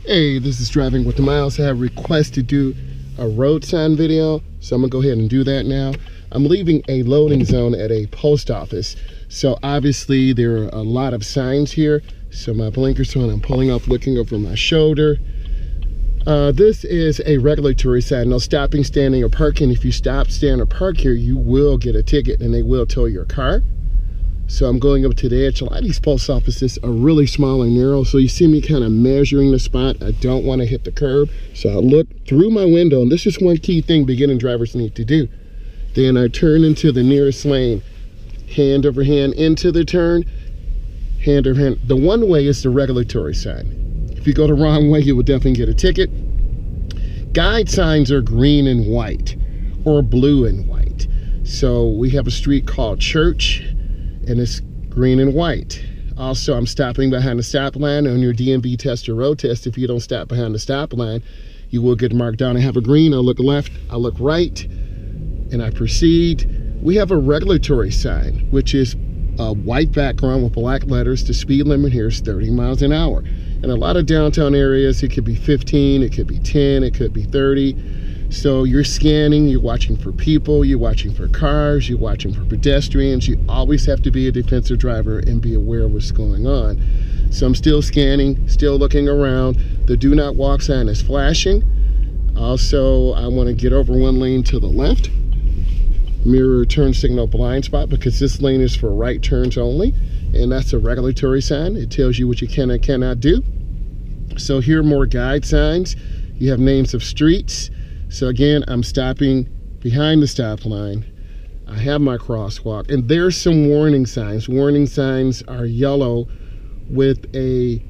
Hey, this is Driving with the Myles. I have requested to do a road sign video, so I'm gonna go ahead and do that now. I'm leaving a loading zone at a post office, so obviously there are a lot of signs here. So my blinker's on, I'm pulling up, looking over my shoulder. This is a regulatory sign, no stopping, standing, or parking. If you stop, stand, or park here, you will get a ticket and they will tow your car. So I'm going up to the edge. A lot of these post offices are really small and narrow, so you see me kind of measuring the spot. I don't want to hit the curb, so I look through my window, and this is one key thing beginning drivers need to do. Then I turn into the nearest lane, hand over hand into the turn, hand over hand. The one way is the regulatory sign. If you go the wrong way, you will definitely get a ticket. Guide signs are green and white, or blue and white. So we have a street called Church, and it's green and white. Also, I'm stopping behind the stop line. On your DMV test or road test, if you don't stop behind the stop line, you will get marked down. I have a green, I look left, I look right, and I proceed. We have a regulatory sign, which is a white background with black letters. The speed limit here is 30 miles an hour. In a lot of downtown areas, it could be 15, it could be 10, it could be 30. So you're scanning, you're watching for people, you're watching for cars, you're watching for pedestrians. You always have to be a defensive driver and be aware of what's going on. So I'm still scanning, still looking around. The do not walk sign is flashing. Also, I want to get over one lane to the left. Mirror turn signal blind spot, because this lane is for right turns only. And that's a regulatory sign. It tells you what you can and cannot do. So here are more guide signs. You have names of streets. So again, I'm stopping behind the stop line. I have my crosswalk, and there's some warning signs. Warning signs are yellow with a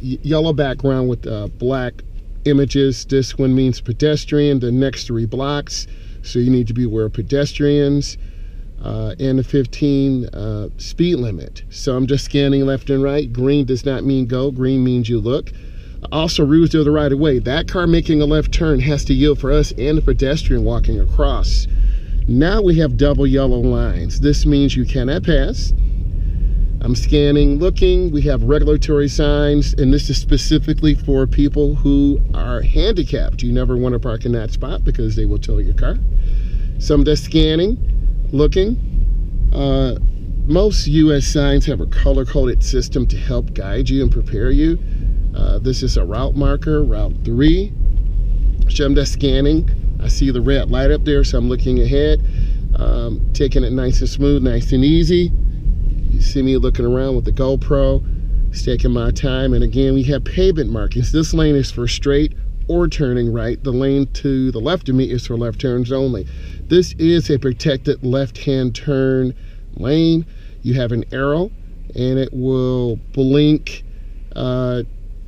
yellow background with black images. This one means pedestrian. The next 3 blocks, so you need to be aware of pedestrians, and the 15 speed limit. So I'm just scanning left and right. Green does not mean go. Green means you look. Also, rules of the right of way. That car making a left turn has to yield for us and the pedestrian walking across. Now we have double yellow lines. This means you cannot pass. I'm scanning, looking. We have regulatory signs, and this is specifically for people who are handicapped. You never want to park in that spot because they will tow your car. So I'm just scanning, looking. Most U.S. signs have a color-coded system to help guide you and prepare you. This is a route marker, Route 3. So I'm just scanning. I see the red light up there, so I'm looking ahead. Taking it nice and smooth, nice and easy. You see me looking around with the GoPro. It's taking my time. And again, we have pavement markings. This lane is for straight or turning right. The lane to the left of me is for left turns only. This is a protected left-hand turn lane. You have an arrow, and it will blink.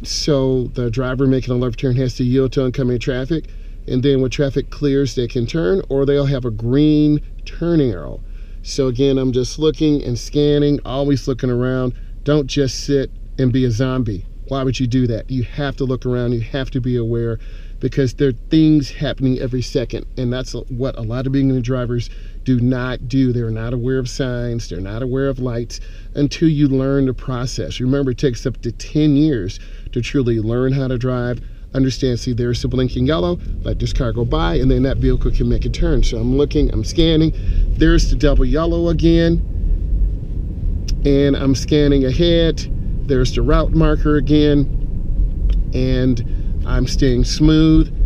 So the driver making a left turn has to yield to oncoming traffic, and then when traffic clears, they can turn, or they'll have a green turning arrow. So again, I'm just looking and scanning, always looking around. Don't just sit and be a zombie. Why would you do that? You have to look around, you have to be aware, because there are things happening every second, and that's what a lot of beginner drivers do not do. They're not aware of signs, they're not aware of lights until you learn the process. Remember, it takes up to 10 years to truly learn how to drive, understand, see there's the blinking yellow, let this car go by, and then that vehicle can make a turn. So I'm looking, I'm scanning, there's the double yellow again, and I'm scanning ahead, there's the route marker again, and I'm staying smooth.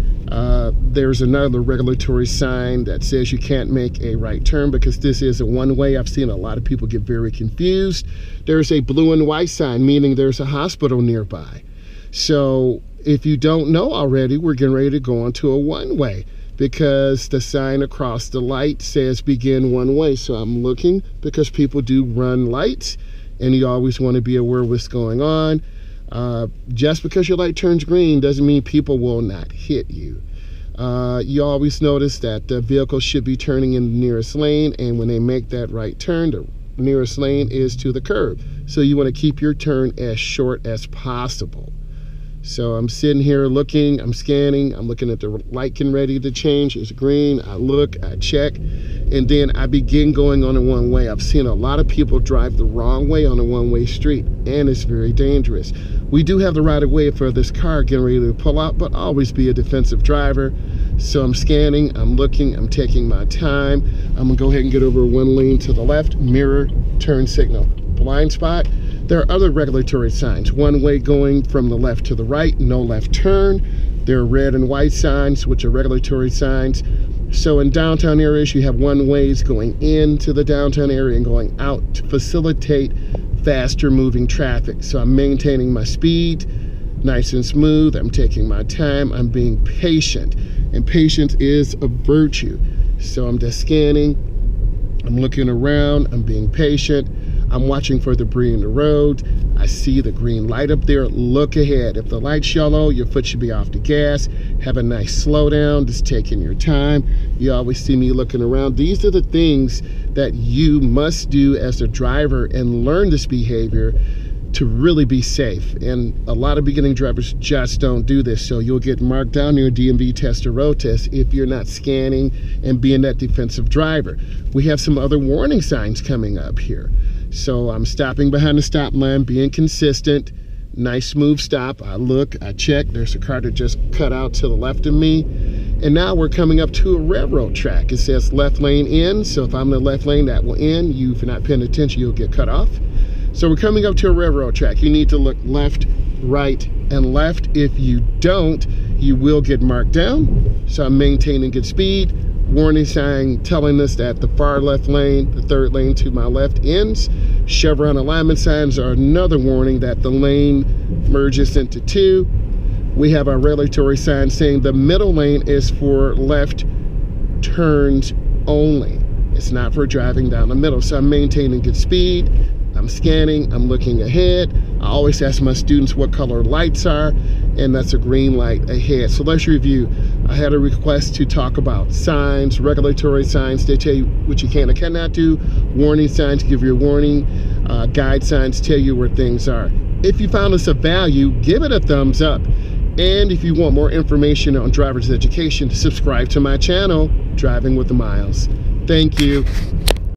There's another regulatory sign that says you can't make a right turn because this is a one-way. I've seen a lot of people get very confused. There's a blue and white sign, meaning there's a hospital nearby. So if you don't know already, we're getting ready to go onto a one-way because the sign across the light says begin one way. So I'm looking because people do run lights, and you always want to be aware of what's going on. Just because your light turns green doesn't mean people will not hit you. You always notice that the vehicle should be turning in the nearest lane, and when they make that right turn, the nearest lane is to the curb. So you want to keep your turn as short as possible. So I'm sitting here looking, I'm scanning, I'm looking at the light getting ready to change. It's green, I look, I check, and then I begin going on a one-way. I've seen a lot of people drive the wrong way on a one-way street, and it's very dangerous. We do have the right-of-way for this car getting ready to pull out, but always be a defensive driver. So I'm scanning, I'm looking, I'm taking my time. I'm gonna go ahead and get over one lane to the left, mirror, turn signal. Blind spot. There are other regulatory signs. One way going from the left to the right, no left turn. There are red and white signs, which are regulatory signs. So in downtown areas, you have one ways going into the downtown area and going out to facilitate faster moving traffic. So I'm maintaining my speed, nice and smooth. I'm taking my time, I'm being patient. And patience is a virtue. So I'm just scanning, I'm looking around, I'm being patient. I'm watching for debris in the road. I see the green light up there. Look ahead. If the light's yellow, your foot should be off the gas. Have a nice slowdown, just taking your time. You always see me looking around. These are the things that you must do as a driver and learn this behavior to really be safe. And a lot of beginning drivers just don't do this. So you'll get marked down on your DMV test or road test if you're not scanning and being that defensive driver. We have some other warning signs coming up here. So I'm stopping behind the stop line, being consistent, nice smooth stop. I look, I check, there's a car that just cut out to the left of me. And now we're coming up to a railroad track. It says left lane in, so if I'm in the left lane, that will end. You, if you're not paying attention, you'll get cut off. So we're coming up to a railroad track. You need to look left, right, and left. If you don't, you will get marked down. So I'm maintaining good speed. Warning sign telling us that the far left lane, the third lane to my left, ends. Chevron alignment signs are another warning that the lane merges into two. We have our regulatory sign saying the middle lane is for left turns only. It's not for driving down the middle. So I'm maintaining good speed. I'm scanning, I'm looking ahead. I always ask my students what color lights are, and that's a green light ahead. So let's review. I had a request to talk about signs, regulatory signs. They tell you what you can or cannot do. Warning signs give you a warning. Guide signs tell you where things are. If you found this of value, give it a thumbs up. And if you want more information on driver's education, subscribe to my channel, Driving with Myles. Thank you.